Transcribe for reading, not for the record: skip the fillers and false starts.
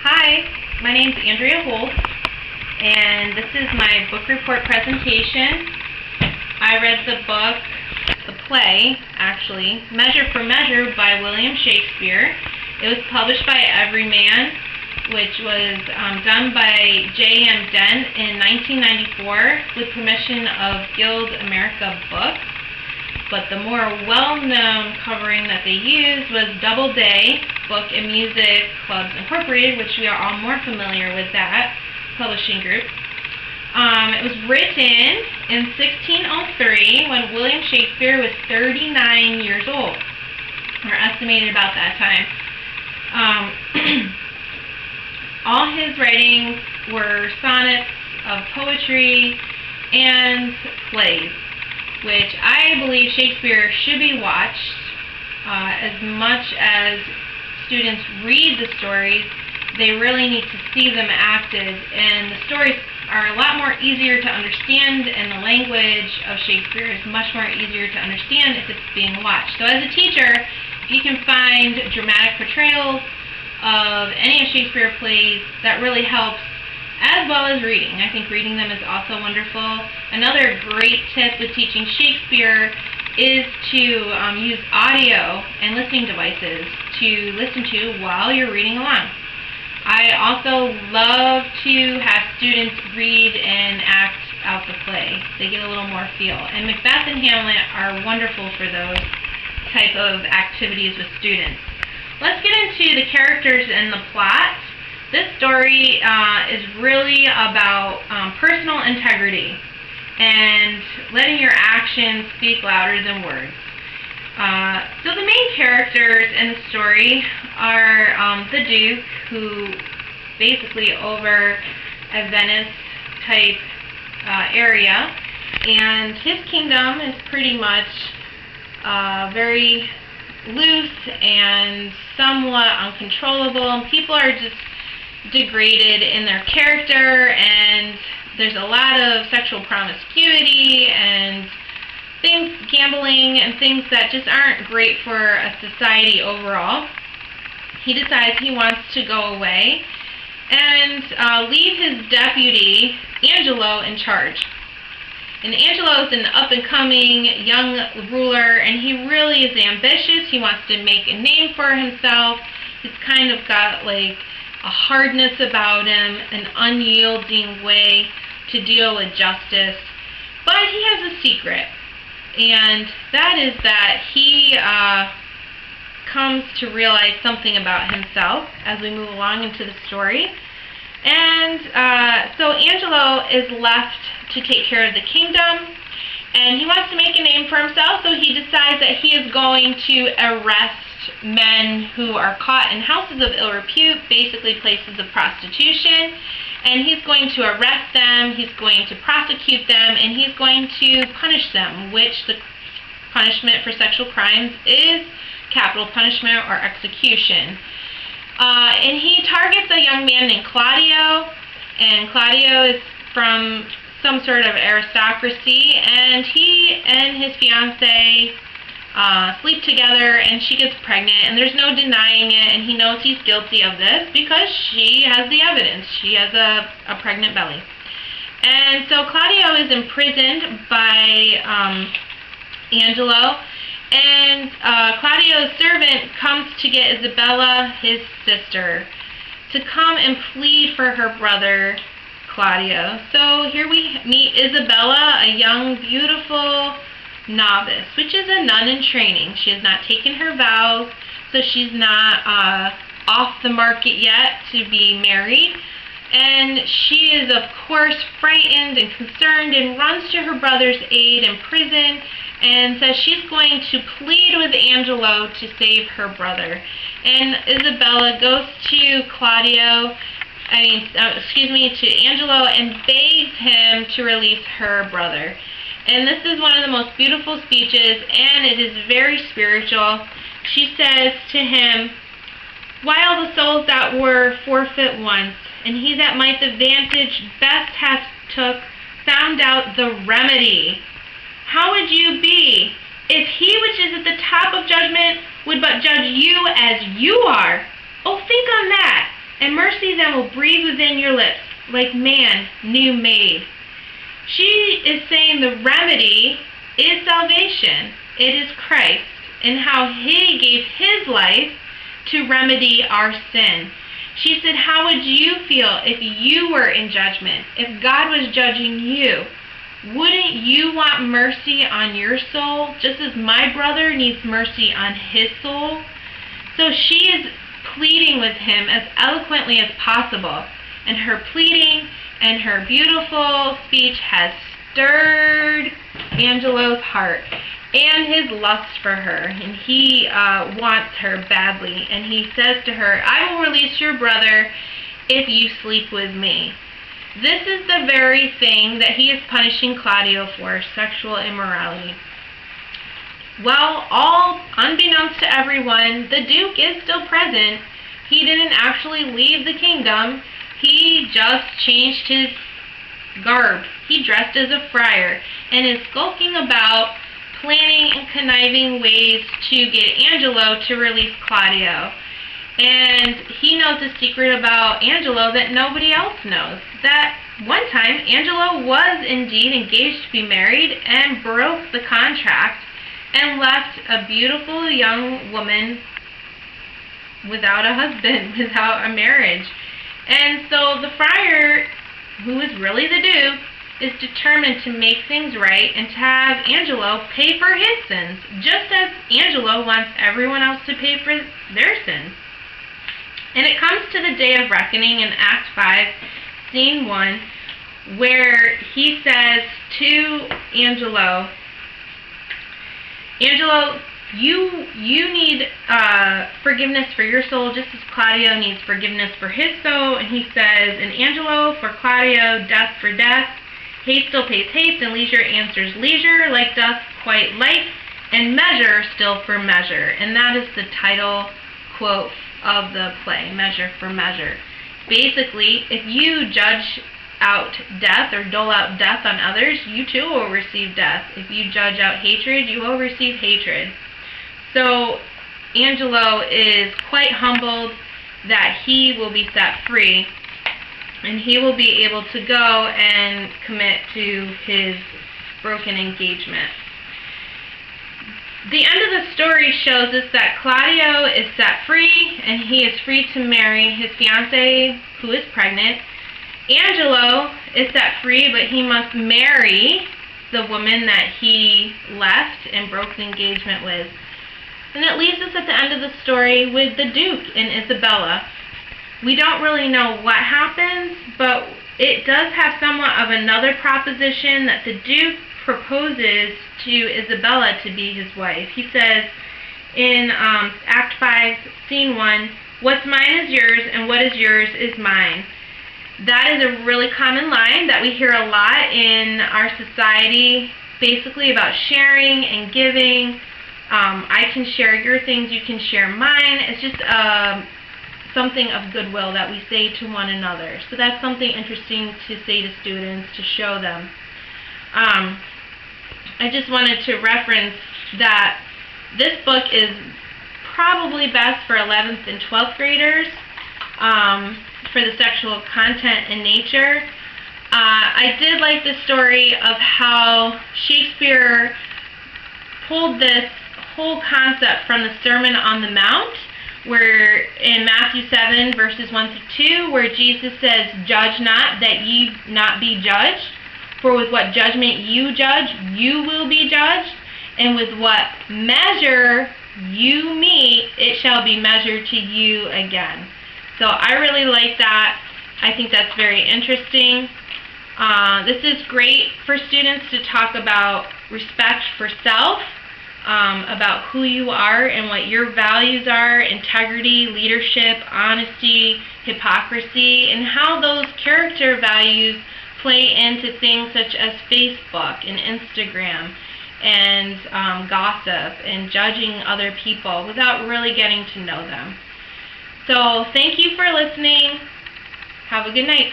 Hi, my name is Andrea Holt, and this is my book report presentation. I read the play, actually, Measure for Measure by William Shakespeare. It was published by Everyman, which was done by J.M. Dent in 1994 with permission of Guild America Books. But the more well-known covering that they used was Doubleday Book and Music Clubs Incorporated, which we are all more familiar with that publishing group. It was written in 1603 when William Shakespeare was 39 years old, or estimated about that time. All his writings were sonnets of poetry and plays, which I believe Shakespeare should be watched. As much as students read the stories, they really need to see them acted, and the stories are a lot more easier to understand, and the language of Shakespeare is much more easier to understand if it's being watched. So as a teacher, if you can find dramatic portrayals of any of Shakespeare plays, that really helps, as well as reading. I think reading them is also wonderful. Another great tip with teaching Shakespeare is to use audio and listening devices to listen to while you're reading along. I also love to have students read and act out the play. They get a little more feel. And Macbeth and Hamlet are wonderful for those type of activities with students. Let's get into the characters and the plot. This story is really about personal integrity and letting your actions speak louder than words. So the main characters in the story are the Duke, who basically over a Venice type area, and his kingdom is pretty much very loose and somewhat uncontrollable, and people are just degraded in their character, and there's a lot of sexual promiscuity and things, gambling and things that just aren't great for a society overall. He decides he wants to go away and leave his deputy Angelo in charge. And Angelo is an up-and-coming young ruler, and he really is ambitious. He wants to make a name for himself. He's kind of got like a hardness about him, an unyielding way to deal with justice. But he has a secret, and that is that he comes to realize something about himself as we move along into the story. And so Angelo is left to take care of the kingdom, and he wants to make a name for himself, so he decides that he is going to arrest men who are caught in houses of ill repute, basically places of prostitution, and he's going to arrest them, he's going to prosecute them, and he's going to punish them, which the punishment for sexual crimes is capital punishment or execution. And he targets a young man named Claudio, and Claudio is from some sort of aristocracy, and he and his fiancée sleep together, and she gets pregnant, and there's no denying it, and he knows he's guilty of this because she has the evidence. She has a pregnant belly. And so Claudio is imprisoned by Angelo, and Claudio's servant comes to get Isabella, his sister, to come and plead for her brother Claudio. So here we meet Isabella, a young, beautiful novice, which is a nun in training. She has not taken her vows, so she's not off the market yet to be married. And she is, of course, frightened and concerned and runs to her brother's aid in prison and says she's going to plead with Angelo to save her brother. And Isabella goes to to Angelo and begs him to release her brother. And this is one of the most beautiful speeches, and it is very spiritual. She says to him, "While the souls that were forfeit once, and he that might the vantage best hath took, found out the remedy. How would you be, if he which is at the top of judgment would but judge you as you are? Oh, think on that. and mercy then will breathe within your lips, like man new made. She is saying the remedy is salvation. It is Christ, and how he gave his life to remedy our sin. She said, how would you feel if you were in judgment? If God was judging you, wouldn't you want mercy on your soul, just as my brother needs mercy on his soul? So she is pleading with him as eloquently as possible, and her pleading and her beautiful speech has stirred Angelo's heart and his lust for her, and he wants her badly, and he says to her, I will release your brother if you sleep with me. This is the very thing that he is punishing Claudio for, sexual immorality. Well, all unbeknownst to everyone, the Duke is still present. He didn't actually leave the kingdom. He just changed his garb. He dressed as a friar and is skulking about, planning and conniving ways to get Angelo to release Claudio. And he knows a secret about Angelo that nobody else knows. That one time, Angelo was indeed engaged to be married and broke the contract and left a beautiful young woman without a husband, without a marriage. And so the friar, who is really the Duke, is determined to make things right and to have Angelo pay for his sins, just as Angelo wants everyone else to pay for their sins. And it comes to the day of reckoning in Act 5, Scene 1, where he says to Angelo, Angelo, you need forgiveness for your soul just as Claudio needs forgiveness for his soul. And he says, and Angelo, for Claudio, death for death. Haste still pays haste, and leisure answers leisure, like doth quite like, and measure still for measure. And that is the title quote of the play, Measure for Measure. Basically, if you judge out death or dole out death on others, you too will receive death. If you judge out hatred, you will receive hatred. So Angelo is quite humbled that he will be set free, and he will be able to go and commit to his broken engagement. The end of the story shows us that Claudio is set free, and he is free to marry his fiancée, who is pregnant. Angelo is set free, but he must marry the woman that he left and broke the engagement with. And it leaves us at the end of the story with the Duke and Isabella. We don't really know what happens, but it does have somewhat of another proposition that the Duke proposes to Isabella to be his wife. He says in Act 5, Scene 1, what's mine is yours, and what is yours is mine. That is a really common line that we hear a lot in our society, basically about sharing and giving. I can share your things, you can share mine. It's just something of goodwill that we say to one another. So that's something interesting to say to students, to show them. I just wanted to reference that this book is probably best for 11th and 12th graders for the sexual content and nature. I did like the story of how Shakespeare pulled this whole concept from the Sermon on the Mount, where in Matthew 7 verses 1 through 2, where Jesus says, judge not that ye not be judged, for with what judgment you judge, you will be judged, and with what measure you meet, it shall be measured to you again. So I really like that. I think that's very interesting. This is great for students to talk about respect for self, about who you are and what your values are, integrity, leadership, honesty, hypocrisy, and how those character values play into things such as Facebook and Instagram and gossip and judging other people without really getting to know them. So thank you for listening. Have a good night.